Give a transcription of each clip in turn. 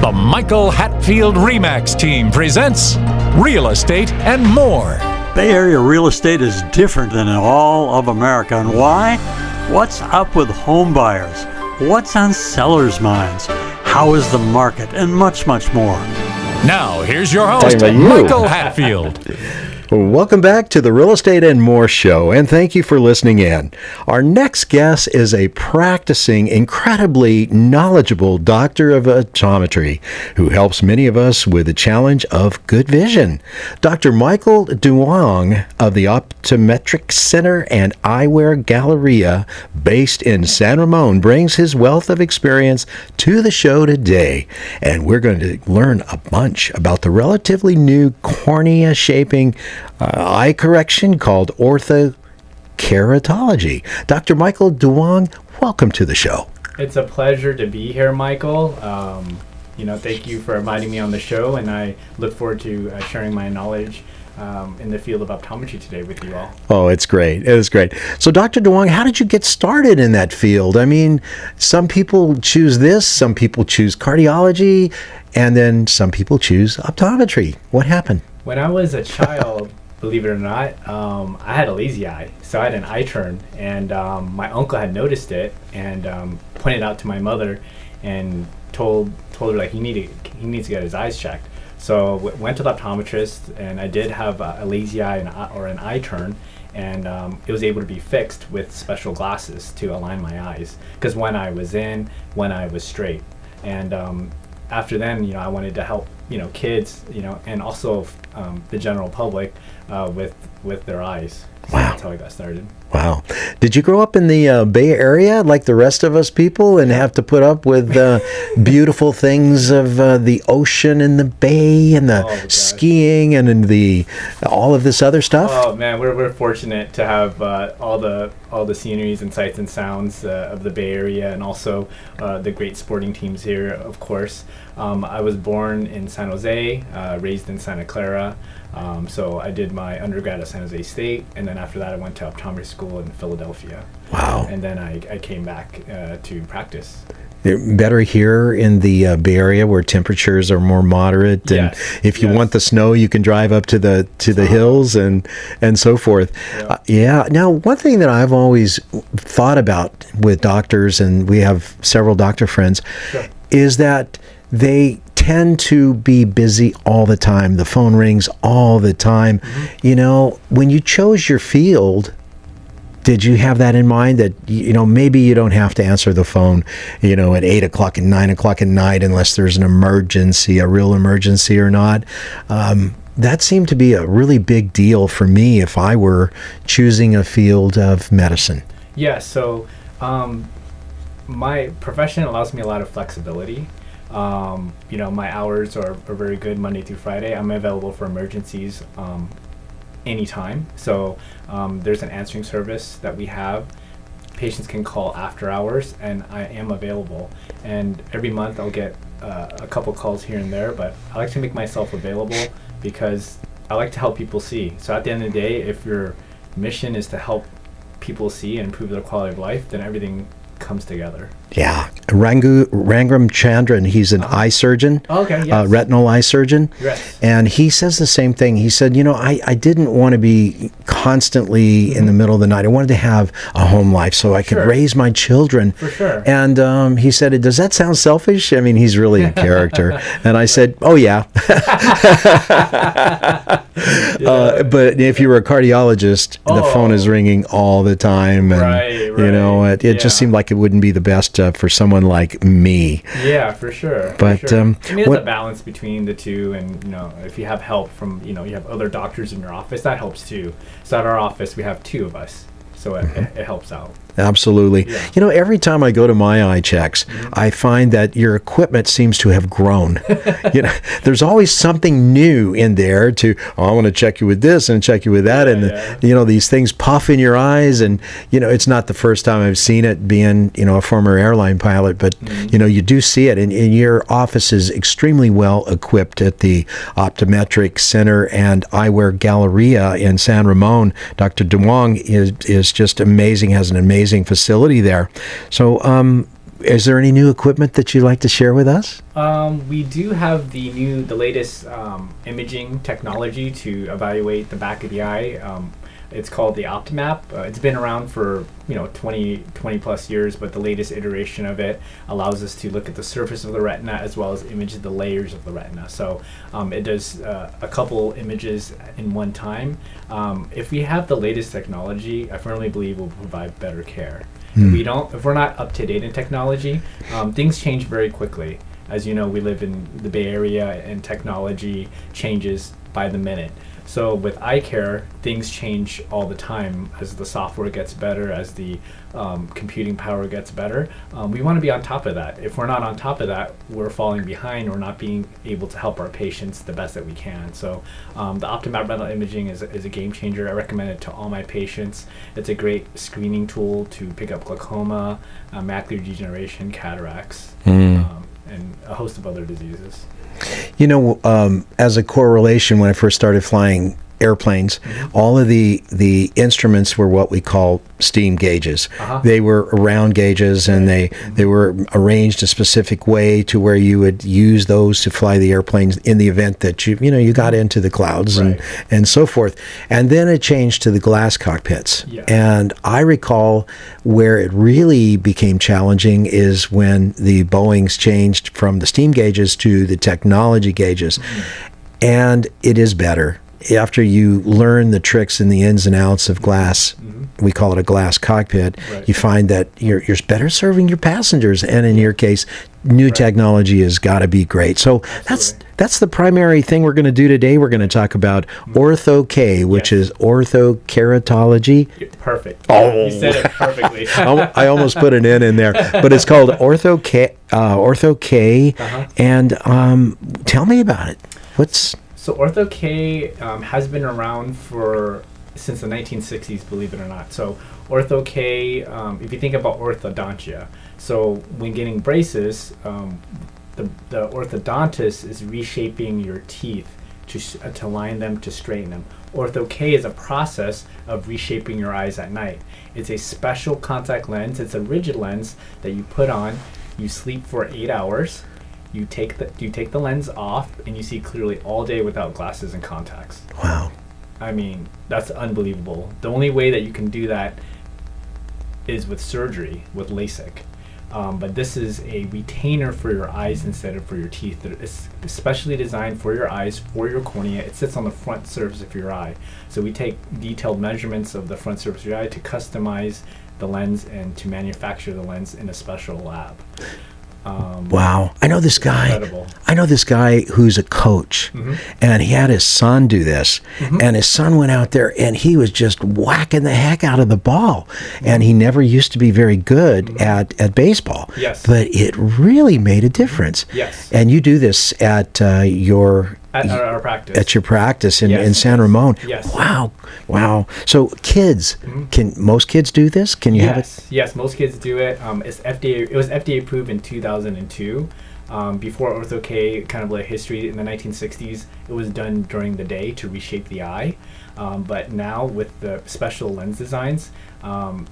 The Michael Hatfield RE/MAX team presents Real Estate and More. Bay Area real estate is different than in all of America. And why? What's up with home buyers? What's on sellers' minds? How is the market? And much, much more. Now, here's your host, Michael Hatfield. Welcome back to the Real Estate and More show, and thank you for listening in. Our next guest is a practicing, incredibly knowledgeable doctor of optometry who helps many of us with the challenge of good vision. Dr. Michael Duong of the Optometric Center and Eyewear Galleria, based in San Ramon, brings his wealth of experience to the show today. And we're going to learn a bunch about the relatively new cornea shaping eye correction called Orthokeratology. Dr. Michael Duong, welcome to the show. It's a pleasure to be here, Michael. Thank you for inviting me on the show, and I look forward to sharing my knowledge in the field of optometry today with you all. Oh, it's great. It is great. So, Dr. Duong, how did you get started in that field? I mean, some people choose this, some people choose cardiology, and then some people choose optometry. What happened? When I was a child, believe it or not, I had a lazy eye. So I had an eye turn, and my uncle had noticed it and pointed out to my mother and told her like he needs to get his eyes checked. So went to the optometrist, and I did have a lazy eye or an eye turn, and it was able to be fixed with special glasses to align my eyes, because one eye was in, one eye was straight. And after then, I wanted to help kids, and also the general public with their eyes. So Wow. That's how I got started. Wow. Did you grow up in the Bay Area like the rest of us people and have to put up with beautiful things of the ocean and the bay and the skiing and all of this other stuff? Oh man, we're fortunate to have all the sceneries and sights and sounds of the Bay Area, and also the great sporting teams here, of course. I was born in San Jose, raised in Santa Clara. So I did my undergrad at San Jose State, and then after that I went to optometry school in Philadelphia. Wow. And then I came back to practice. Better here in the Bay Area where temperatures are more moderate, and if you want the snow, you can drive up to the hills and so forth. Yeah. Now, one thing that I've always thought about with doctors, and we have several doctor friends, is that they tend to be busy all the time. The phone rings all the time. Mm-hmm. When you chose your field, did you have that in mind that, maybe you don't have to answer the phone, at 8 o'clock and 9 o'clock at night unless there's an emergency, a real emergency or not? That seemed to be a really big deal for me if I were choosing a field of medicine. Yeah, so my profession allows me a lot of flexibility. My hours are very good Monday through Friday. I'm available for emergencies anytime. So there's an answering service that we have. Patients can call after hours, and I am available. And every month I'll get a couple calls here and there, but I like to make myself available because I like to help people see. So at the end of the day, if your mission is to help people see and improve their quality of life, then everything comes together. Yeah. Rangram Chandran, he's an eye surgeon, retinal eye surgeon. Yes. And he says the same thing. He said, I didn't want to be constantly in the middle of the night. I wanted to have a home life so I could raise my children. For sure. And he said, does that sound selfish? I mean, he's really a character. And I said, oh, yeah. But if you were a cardiologist, the phone is ringing all the time. And, it just seemed like it wouldn't be the best for someone like me. Yeah, for sure. But there's a balance between the two, and if you have help from you have other doctors in your office, that helps too. So at our office we have 2 of us, so it helps out. Absolutely. Yeah. Every time I go to my eye checks, I find that your equipment seems to have grown. There's always something new in there I want to check you with this and check you with that. These things puff in your eyes. And, it's not the first time I've seen it being, a former airline pilot, but, you do see it. And your office is extremely well equipped at the Optometric Center and Eyewear Galleria in San Ramon. Dr. Duong is just amazing, has an amazing facility there. So Is there any new equipment that you'd like to share with us? We do have the latest imaging technology to evaluate the back of the eye. It's called the Optomap. It's been around for 20 plus years, but the latest iteration of it allows us to look at the surface of the retina as well as image the layers of the retina. So it does a couple images in one time. If we have the latest technology, I firmly believe we'll provide better care. If we're not up to date in technology, things change very quickly. As you know, we live in the Bay Area and technology changes by the minute. So with Eyecare, things change all the time as the software gets better, as the computing power gets better. We want to be on top of that. If we're not on top of that, we're falling behind. We're not being able to help our patients the best that we can. So the Optomap retinal imaging is a game changer. I recommend it to all my patients. It's a great screening tool to pick up glaucoma, macular degeneration, cataracts, and a host of other diseases. As a correlation, when I first started flying airplanes, all of the instruments were what we call steam gauges. They were round gauges, and they were arranged a specific way to where you would use those to fly the airplanes in the event that you got into the clouds and so forth. And then it changed to the glass cockpits. And I recall where it really became challenging is when the Boeings changed from the steam gauges to the technology gauges. And it is better. After you learn the tricks and the ins and outs of glass, we call it a glass cockpit, you find that you're better serving your passengers. And in your case, new technology has got to be great. So that's the primary thing we're going to do today. We're going to talk about Ortho-K, which is Orthokeratology. Perfect. Oh, you said it perfectly. I almost put an N in there, but it's called Ortho-K. And tell me about it. So Ortho-K has been around since the 1960s, believe it or not. So Ortho-K, if you think about orthodontia, so when getting braces, the orthodontist is reshaping your teeth to line them, to straighten them. Ortho-K is a process of reshaping your eyes at night. It's a special contact lens. It's a rigid lens that you put on. You sleep for 8 hours. You take the lens off, and you see clearly all day without glasses and contacts. Wow. I mean, that's unbelievable. The only way that you can do that is with surgery, with LASIK. But this is a retainer for your eyes instead of for your teeth. It's especially designed for your eyes, for your cornea. It sits on the front surface of your eye. So we take detailed measurements of the front surface of your eye to customize the lens and to manufacture the lens in a special lab. Wow. I know this guy. Incredible. I know this guy who's a coach, and he had his son do this, and his son went out there and he was just whacking the heck out of the ball, and he never used to be very good at baseball. Yes. But it really made a difference. Yes. And you do this at our practice. At your practice in San Ramon. Yes. Wow. So kids, can most kids do this? Can you have it? Yes, most kids do it. It was FDA approved in 2002. Before Ortho-K, kind of like history in the 1960s, it was done during the day to reshape the eye. But now with the special lens designs,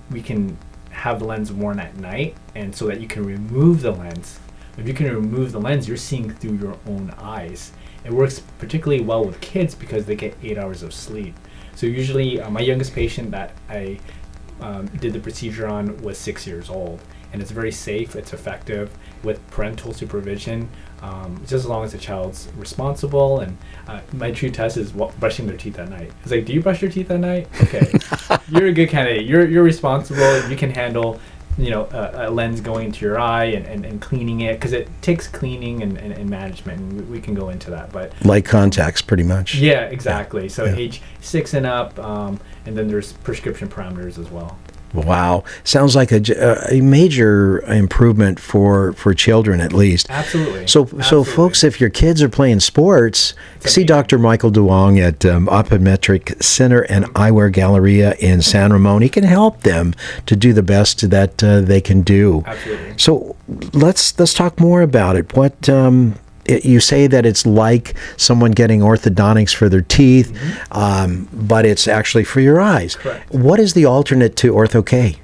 we can have the lens worn at night, and so that you can remove the lens. If you can remove the lens, you're seeing through your own eyes. It works particularly well with kids because they get 8 hours of sleep. So usually my youngest patient that I did the procedure on was 6 years old. And it's very safe, it's effective with parental supervision, just as long as the child's responsible. And my true test is brushing their teeth at night. It's like, do you brush your teeth at night? Okay, you're a good candidate. You're responsible. You can handle a lens going into your eye and cleaning it, because it takes cleaning and management, and we can go into that. But like contacts, pretty much. Yeah, exactly. So age 6 and up, and then there's prescription parameters as well. Wow. Sounds like a major improvement for children, at least. Absolutely. So folks, if your kids are playing sports, see Dr. Michael Duong at Optometric Center and Eyewear Galleria in San Ramon. He can help them to do the best that they can do. Absolutely. So let's talk more about it. What you say that it's like someone getting orthodontics for their teeth, but it's actually for your eyes. Correct. What is the alternate to Ortho-K?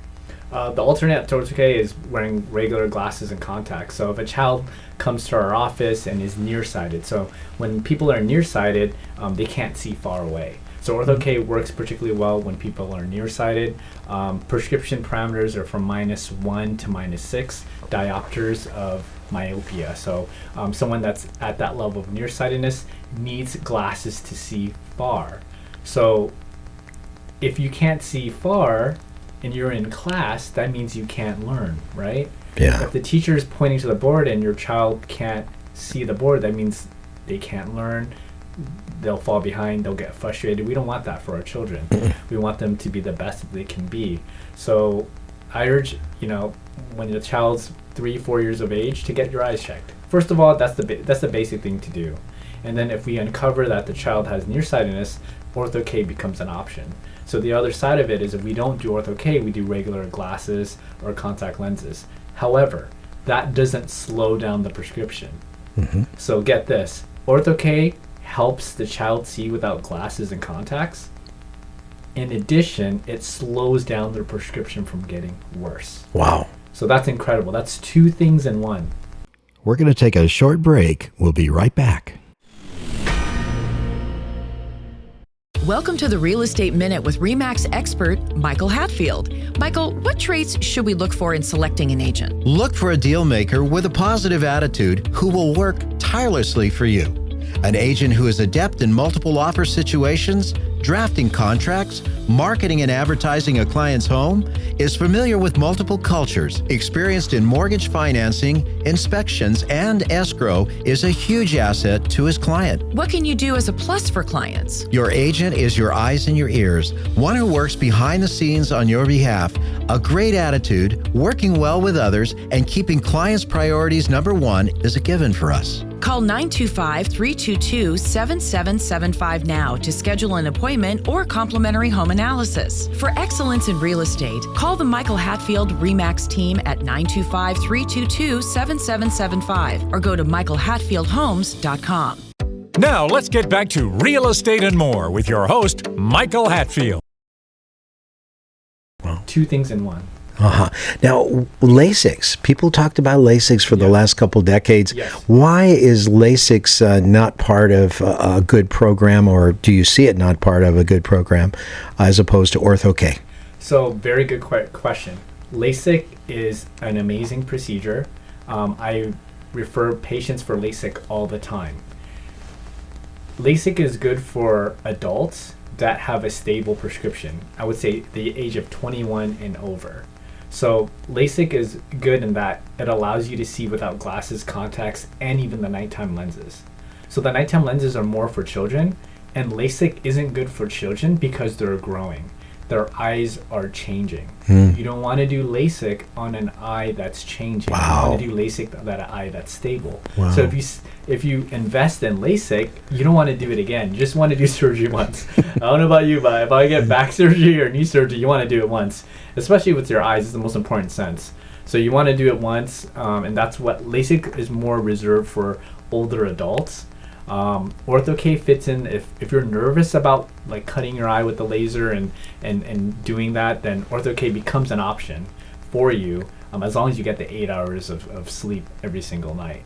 The alternate to Ortho-K is wearing regular glasses and contacts. So if a child comes to our office and is nearsighted, so when people are nearsighted, they can't see far away. So Ortho-K works particularly well when people are nearsighted. Prescription parameters are from -1 to -6 diopters of myopia. So someone that's at that level of nearsightedness needs glasses to see far. So if you can't see far and you're in class, that means you can't learn, right? Yeah. If the teacher is pointing to the board and your child can't see the board, that means they can't learn. They'll fall behind, they'll get frustrated. We don't want that for our children. We want them to be the best that they can be. So I urge, when the child's 3-4 years of age, to get your eyes checked. First of all, that's the basic thing to do. And then if we uncover that the child has nearsightedness, Ortho-K becomes an option. So the other side of it is if we don't do Ortho-K, we do regular glasses or contact lenses. However, that doesn't slow down the prescription. So get this, Ortho-K helps the child see without glasses and contacts. In addition, it slows down their prescription from getting worse. Wow. So that's incredible. That's 2 things in one. We're going to take a short break. We'll be right back. Welcome to the Real Estate Minute with RE/MAX expert Michael Hatfield. Michael, what traits should we look for in selecting an agent? Look for a deal maker with a positive attitude who will work tirelessly for you. An agent who is adept in multiple offer situations, drafting contracts, marketing and advertising a client's home, is familiar with multiple cultures, experienced in mortgage financing, inspections, and escrow, is a huge asset to his client. What can you do as a plus for clients? Your agent is your eyes and your ears, one who works behind the scenes on your behalf. A great attitude, working well with others, and keeping clients' priorities number one is a given for us. Call 925-322-7775 now to schedule an appointment or complimentary home analysis. For excellence in real estate, call the Michael Hatfield RE/MAX team at 925-322-7775 or go to michaelhatfieldhomes.com. Now let's get back to Real Estate and More with your host, Michael Hatfield. 2 things in one. Now, LASIKs. People talked about LASIKs for the last couple decades. Yes. Why is LASIKs not part of a good program, or do you see it not part of a good program as opposed to Ortho-K? So very good question. LASIK is an amazing procedure. I refer patients for LASIK all the time. LASIK is good for adults that have a stable prescription. I would say the age of 21 and over. So LASIK is good in that it allows you to see without glasses, contacts, and even the nighttime lenses. So the nighttime lenses are more for children, and LASIK isn't good for children because they're growing. Their eyes are changing. You don't want to do LASIK on an eye that's changing. Wow. You want to do LASIK on that eye that's stable. Wow. So if you invest in LASIK, you don't want to do it again. You just want to do surgery once. I don't know about you, but if I get back surgery or knee surgery, you want to do it once. Especially with your eyes, it's the most important sense. So you want to do it once, and that's what LASIK is more reserved for older adults. Ortho-K fits in if you're nervous about like cutting your eye with the laser and doing that, then Ortho-K becomes an option for you as long as you get the 8 hours of sleep every single night.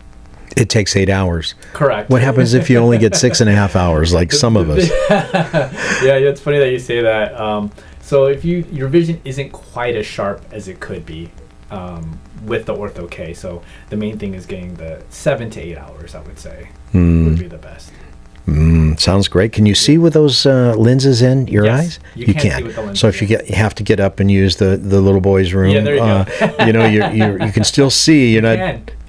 It takes 8 hours. Correct. What happens if you only get 6.5 hours, like some of us? Yeah, it's funny that you say that. So if your vision isn't quite as sharp as it could be with the Ortho-K, so the main thing is getting the 7 to 8 hours, I would say, would be the best. Sounds great. Can you see with those lenses in your Yes, eyes? you can see with the lenses, So if you have to get up and use the little boy's room, Yeah, there you go. you can still see. You're not.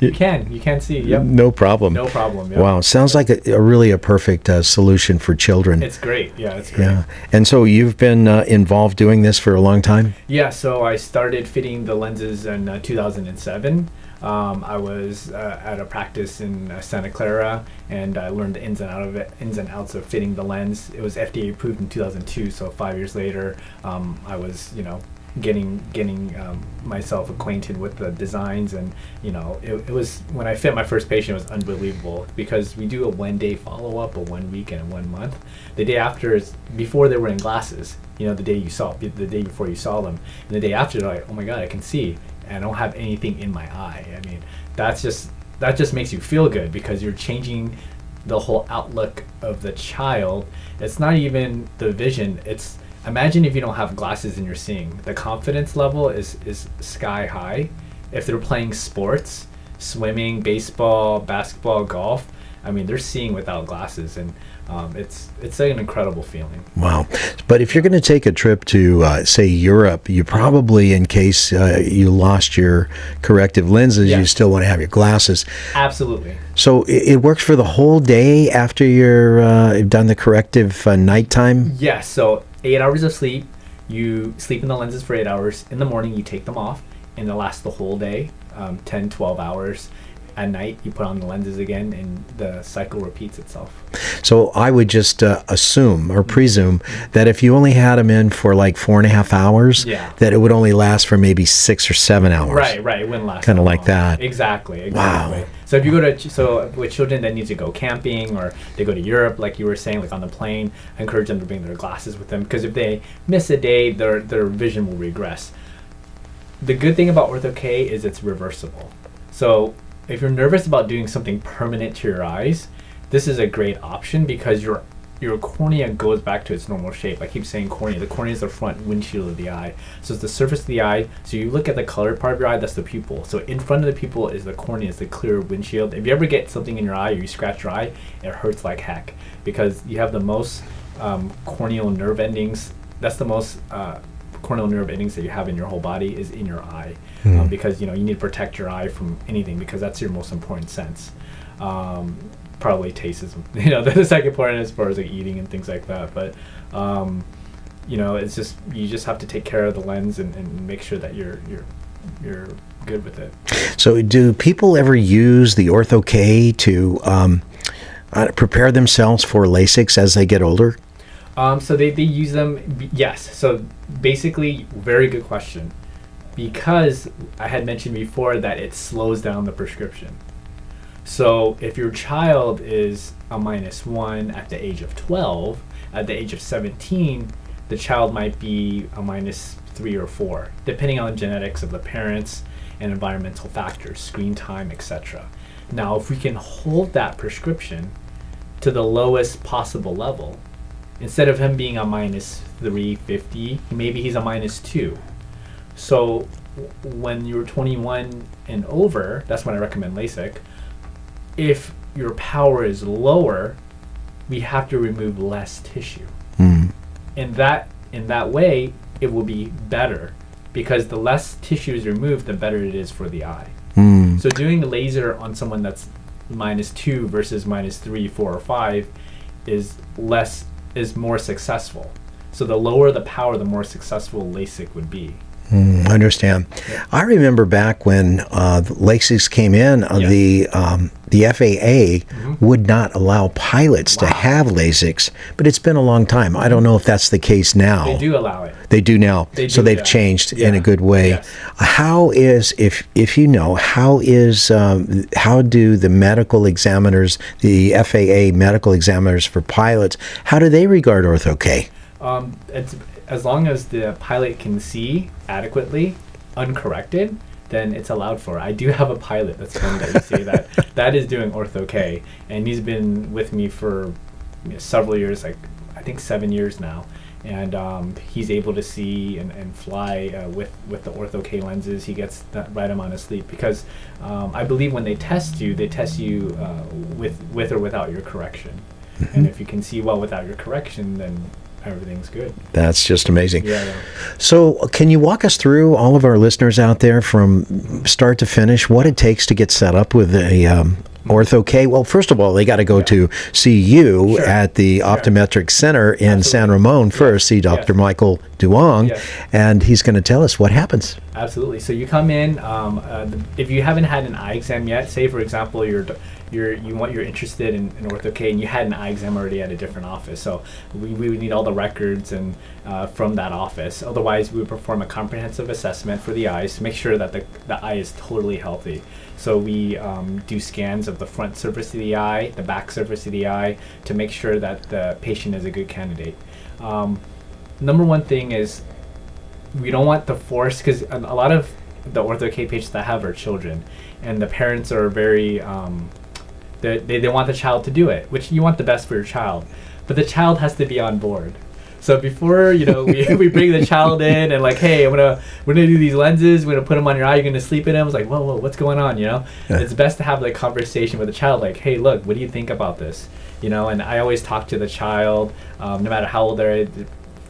You can see. Yep. No problem. No problem. Yep. Wow, sounds like a really perfect solution for children. It's great. Yeah, it's great. Yeah. And so you've been involved doing this for a long time? Yeah, so I started fitting the lenses in 2007. I was at a practice in Santa Clara, and I learned the ins and outs of fitting the lens. It was FDA approved in 2002, so 5 years later, I was, getting myself acquainted with the designs, and it was when I fit my first patient, it was unbelievable because we do a 1 day follow-up, a 1 week, and a 1 month. The day after is before they were in glasses. the day before you saw them, and the day after they're like, oh my God, I can see, and I don't have anything in my eye. I mean, that just makes you feel good, because you're changing the whole outlook of the child. It's not even the vision. It's, imagine if you don't have glasses and you're seeing. The confidence level is sky high. If they're playing sports, swimming, baseball, basketball, golf, I mean, they're seeing without glasses, and it's an incredible feeling. Wow. But if you're going to take a trip to, say, Europe, you probably, in case you lost your corrective lenses, you still want to have your glasses. Absolutely. So it works for the whole day after you've done the corrective nighttime? Yes. So 8 hours of sleep. You sleep in the lenses for 8 hours. In the morning, you take them off, and it lasts the whole day, 10, 12 hours. At night, you put on the lenses again, and the cycle repeats itself. So I would just assume or presume that if you only had them in for like 4.5 hours, that it would only last for maybe 6 or 7 hours. Right. It wouldn't last. Kind of like that. Exactly. Wow. So if you go to, with children that need to go camping, or they go to Europe, like you were saying, like on the plane, I encourage them to bring their glasses with them, because if they miss a day, their vision will regress. The good thing about Ortho-K is it's reversible. So if you're nervous about doing something permanent to your eyes, this is a great option, because your cornea goes back to its normal shape. I keep saying cornea. The cornea is the front windshield of the eye. So it's the surface of the eye. So you look at the colored part of your eye, that's the pupil. So in front of the pupil is the cornea, is the clear windshield. If you ever get something in your eye, or you scratch your eye, it hurts like heck, because you have the most corneal nerve endings. That's the most corneal nerve endings that you have in your whole body is in your eye, because you need to protect your eye from anything, because that's your most important sense. Probably taste is the second part, as far as like eating and things like that. But it's just, you just have to take care of the lens and make sure that you're good with it. So do people ever use the Ortho-K to prepare themselves for LASIKs as they get older? So they use them, yes. So basically, very good question, because I had mentioned before that it slows down the prescription. So if your child is a -1 at the age of 12, at the age of 17, the child might be a -3 or 4, depending on genetics of the parents and environmental factors, screen time, etc. Now, if we can hold that prescription to the lowest possible level, instead of him being a -350, maybe he's a -2. So when you're 21 and over, that's when I recommend LASIK. If your power is lower, we have to remove less tissue. In that way, it will be better, because the less tissue is removed, the better it is for the eye. So doing laser on someone that's -2 versus -3, 4, or 5 is more successful. So the lower the power, the more successful LASIK would be. I understand. I remember back when the LASIKs came in, the FAA would not allow pilots to have LASIKs, but it's been a long time. I don't know if that's the case now. They do allow it. They do now. So they've changed in a good way. Yes. How is, if you know, how do the medical examiners, the FAA medical examiners for pilots, how do they regard Ortho-K? It's, as long as the pilot can see adequately, uncorrected, then it's allowed for. I do have a pilot, that's funny that you say that, that is doing Ortho-K, and he's been with me for several years, like I think 7 years now, and he's able to see and fly with the Ortho-K lenses. He gets that right amount of sleep, because I believe when they test you with or without your correction. And if you can see well without your correction, then everything's good. That's just amazing. Yeah. So can you walk us through, all of our listeners out there, from start to finish, what it takes to get set up with a Ortho-K? Well, first of all, they got to go to see you at the Optometric Center in San Ramon first, see Dr. Michael Duong, and he's going to tell us what happens. Absolutely. So you come in, if you haven't had an eye exam yet, say for example you're interested in Ortho-K and you had an eye exam already at a different office, so we would need all the records and from that office. Otherwise, we would perform a comprehensive assessment for the eyes to make sure that the eye is totally healthy. So we do scans of the front surface of the eye, the back surface of the eye, to make sure that the patient is a good candidate. number one thing is we don't want to force, because a lot of the Ortho-K patients that I have are children, and the parents are very they want the child to do it, which you want the best for your child, but the child has to be on board. So before, we bring the child in and like, hey, we're gonna do these lenses, we're gonna put them on your eye, you're gonna sleep in them. It's like, whoa, what's going on? It's best to have like conversation with the child, like, hey, look, what do you think about this? And I always talk to the child, no matter how old they're,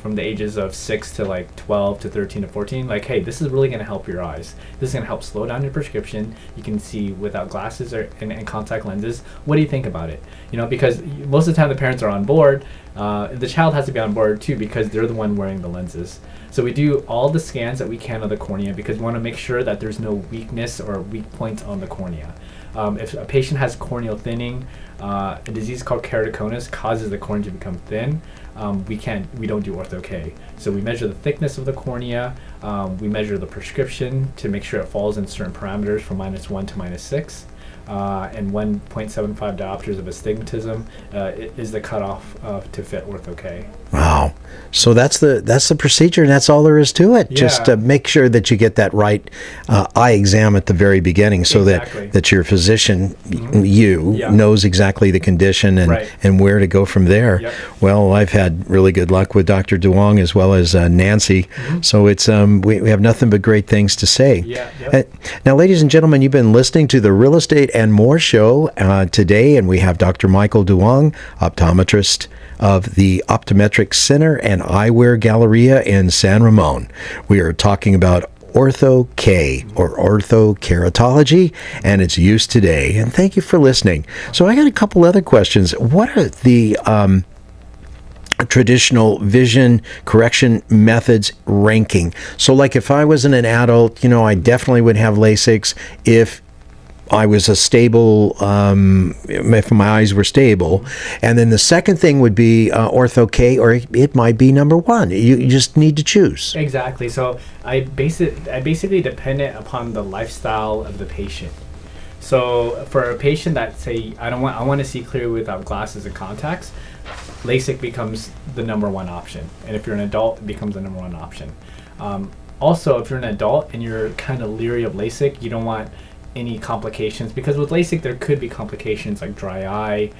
from the ages of 6 to like 12 to 13 to 14, like, hey, this is really going to help your eyes. This is going to help slow down your prescription. You can see without glasses and contact lenses. What do you think about it? Because most of the time the parents are on board. The child has to be on board too, because they're the one wearing the lenses. So we do all the scans that we can of the cornea, because we want to make sure that there's no weakness or weak points on the cornea. If a patient has corneal thinning, a disease called keratoconus causes the cornea to become thin. We don't do Ortho-K. So we measure the thickness of the cornea, we measure the prescription to make sure it falls in certain parameters from -1 to -6, and 1.75 diopters of astigmatism is the cutoff to fit Ortho-K. Wow. So that's the procedure, and that's all there is to it. Yeah. Just make sure that you get that right eye exam at the very beginning, so Exactly. that your physician, Yeah. knows exactly the condition and, Right. and where to go from there. Yep. Well, I've had really good luck with Dr. Duong as well as Nancy. So it's we have nothing but great things to say. Yeah, yep. Now, ladies and gentlemen, you've been listening to the Real Estate and More show today, and we have Dr. Michael Duong, optometrist of the Optometric Center and Eyewear Galleria in San Ramon. We are talking about Ortho-K, or Orthokeratology, and its use today. And thank you for listening. So I got a couple other questions. What are the traditional vision correction methods ranking? So like if I was an adult, I definitely would have LASIKs if I was a stable, if my eyes were stable. And then the second thing would be Ortho-K, or it might be number one. You just need to choose. Exactly. So I basically depend it upon the lifestyle of the patient. So for a patient that say I want to see clear without glasses and contacts, LASIK becomes the number one option. And if you're an adult, it becomes the number one option. Also, if you're an adult and you're kind of leery of LASIK, you don't want any complications, because with LASIK there could be complications like dry eye,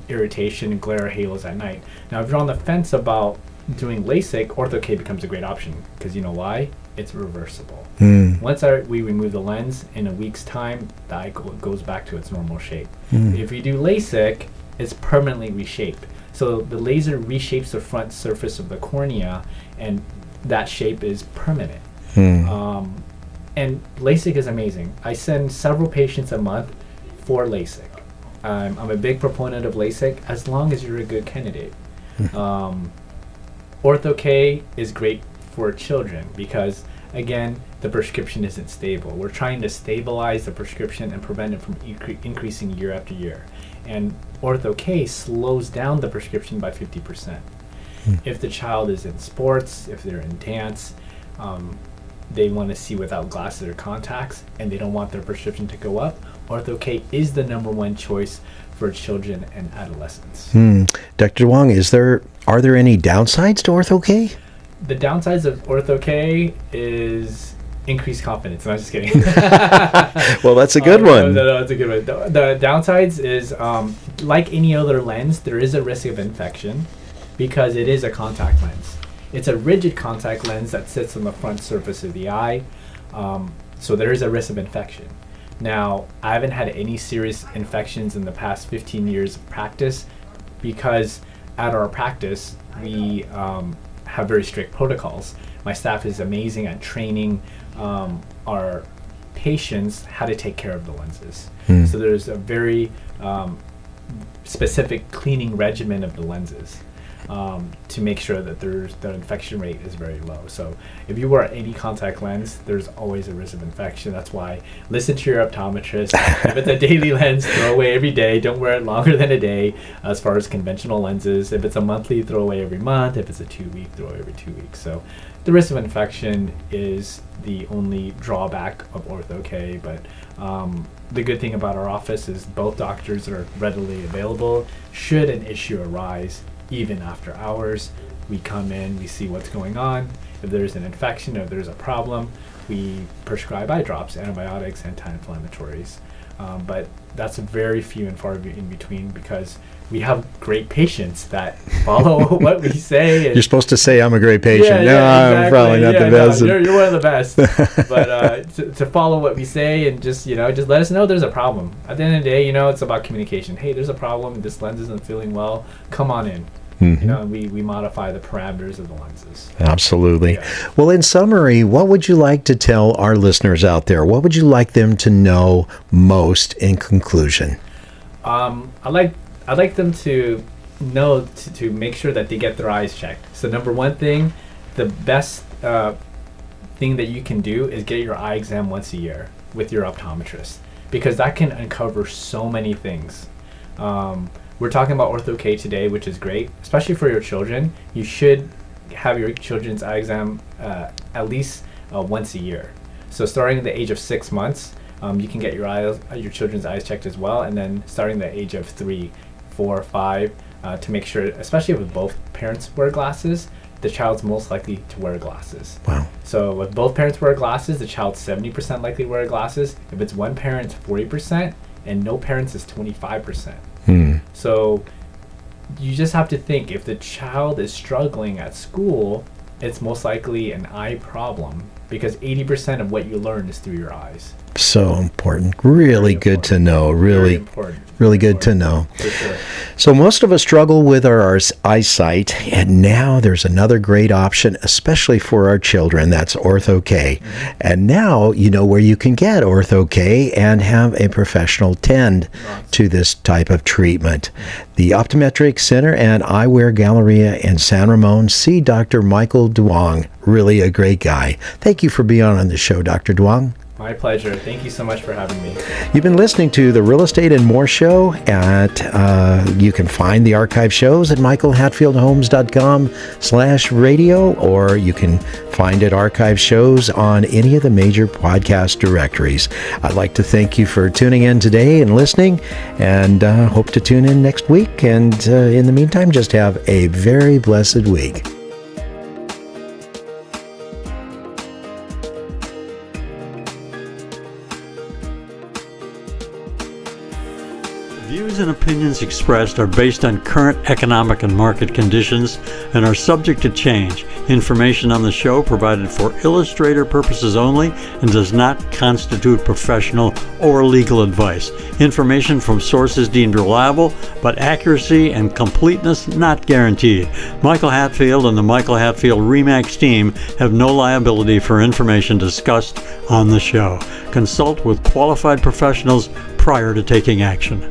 irritation, glare, halos at night. Now if you're on the fence about doing LASIK, Ortho-K becomes a great option, because you know why? It's reversible. Once we remove the lens, in a week's time the eye goes back to its normal shape. If you do LASIK, it's permanently reshaped. So the laser reshapes the front surface of the cornea, and that shape is permanent. And LASIK is amazing. I send several patients a month for LASIK. I'm a big proponent of LASIK as long as you're a good candidate. Ortho-K is great for children because, again, the prescription isn't stable. We're trying to stabilize the prescription and prevent it from increasing year after year. And Ortho-K slows down the prescription by 50%. If the child is in sports, if they're in dance, they want to see without glasses or contacts, and they don't want their prescription to go up, Ortho-K is the number one choice for children and adolescents. Dr. Duong, are there any downsides to Ortho-K? The downsides of Ortho-K is increased confidence. No, I'm just kidding. Well, that's a good one. No, it's a good one. The downsides is, like any other lens, there is a risk of infection because it is a contact lens. It's a rigid contact lens that sits on the front surface of the eye, so there is a risk of infection. Now, I haven't had any serious infections in the past 15 years of practice because at our practice, we have very strict protocols. My staff is amazing at training our patients how to take care of the lenses. So there's a very specific cleaning regimen of the lenses. To make sure that the infection rate is very low. So if you wear any contact lens, there's always a risk of infection. That's why listen to your optometrist. If it's a daily lens, throw away every day. Don't wear it longer than a day as far as conventional lenses. If it's a monthly, throw away every month. If it's a 2-week, throw away every 2 weeks. So the risk of infection is the only drawback of Ortho-K, but the good thing about our office is both doctors are readily available. Should an issue arise, even after hours, We come in, we see what's going on. If there's an infection, if there's a problem, we prescribe eye drops, antibiotics, anti-inflammatories. But that's very few and far in between, because we have great patients that follow what we say. You're supposed to say I'm a great patient. Exactly. I'm probably not the best. No, you're one of the best. But to follow what we say and just let us know there's a problem. At the end of the day, it's about communication. Hey, there's a problem. This lens isn't feeling well. Come on in. And we modify the parameters of the lenses. Absolutely. Yeah. Well, in summary, what would you like to tell our listeners out there? What would you like them to know most in conclusion? I'd like them to know to make sure that they get their eyes checked. So number one thing, the best thing that you can do is get your eye exam once a year with your optometrist, because that can uncover so many things. We're talking about Ortho-K today, which is great, especially for your children. You should have your children's eye exam at least once a year. So starting at the age of 6 months, you can get your children's eyes checked as well, and then starting the age of 3, 4, 5, to make sure, especially if both parents wear glasses, the child's most likely to wear glasses. Wow. So if both parents wear glasses, the child's 70% likely to wear glasses. If it's one parent, 40%, and no parents is 25%. So you just have to think, if the child is struggling at school, it's most likely an eye problem, because 80% of what you learn is through your eyes. So important. Really good to know. Really good to know. For sure. So most of us struggle with our eyesight, and now there's another great option, especially for our children. That's Ortho-K. And now you know where you can get Ortho-K and have a professional tend to this type of treatment. The Optometric Center and Eyewear Galleria in San Ramon. See Dr. Michael Duong. Really a great guy. Thank you for being on the show, Dr. Duong. My pleasure. Thank you so much for having me. You've been listening to the Real Estate and More Show. You can find the archive shows at michaelhatfieldhomes.com/radio, or you can find it archive shows on any of the major podcast directories. I'd like to thank you for tuning in today and listening, and hope to tune in next week. And in the meantime, just have a very blessed week. Views and opinions expressed are based on current economic and market conditions and are subject to change. Information on the show provided for illustrator purposes only and does not constitute professional or legal advice. Information from sources deemed reliable, but accuracy and completeness not guaranteed. Michael Hatfield and the Michael Hatfield RE/MAX team have no liability for information discussed on the show. Consult with qualified professionals prior to taking action.